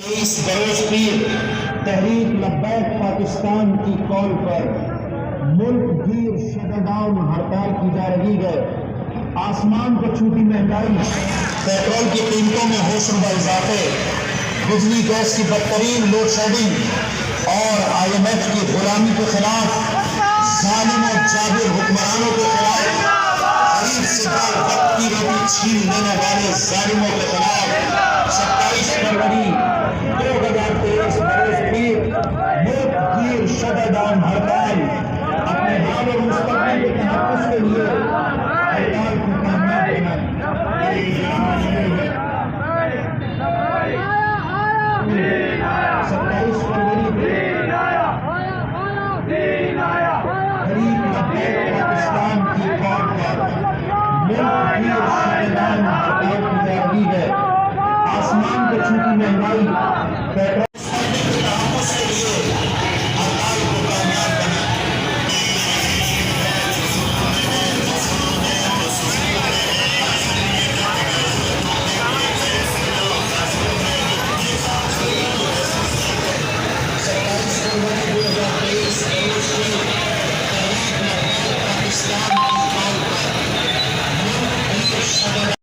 23 بروز پیر تحریک لبیک پاکستان کی کال پر ملک گیر شٹ ڈاؤن ہڑتال کی جا رہی ہے۔ آسمان کو چھوٹی مہنگائی، پیٹرول کی قیمتوں میں ہوشربا اضافے، بجلی گیس کی بدترین لوڈ شیڈنگ اور IMF کی غلامی کے خلاف، ظالم و جابر حکمرانوں کے خلاف، غریب سے دال وقت کی روٹی چھین لینے والے ظالموں کے خلاف 27 فروری 2023 بروز پیر ملک گیر شٹ ڈاؤن ہڑتال اپنے حال اور مستقبل کے تحفظ کے لیے ہڑتال کو کامیاب بنائیں۔ 27 فروری تحریک لبیک پاکستان کی کال پر ملک گیر شٹ ڈاؤن ہڑتال کی جا رہی ہے۔ آسمان کو چھوٹی مہنگائی، پیٹرول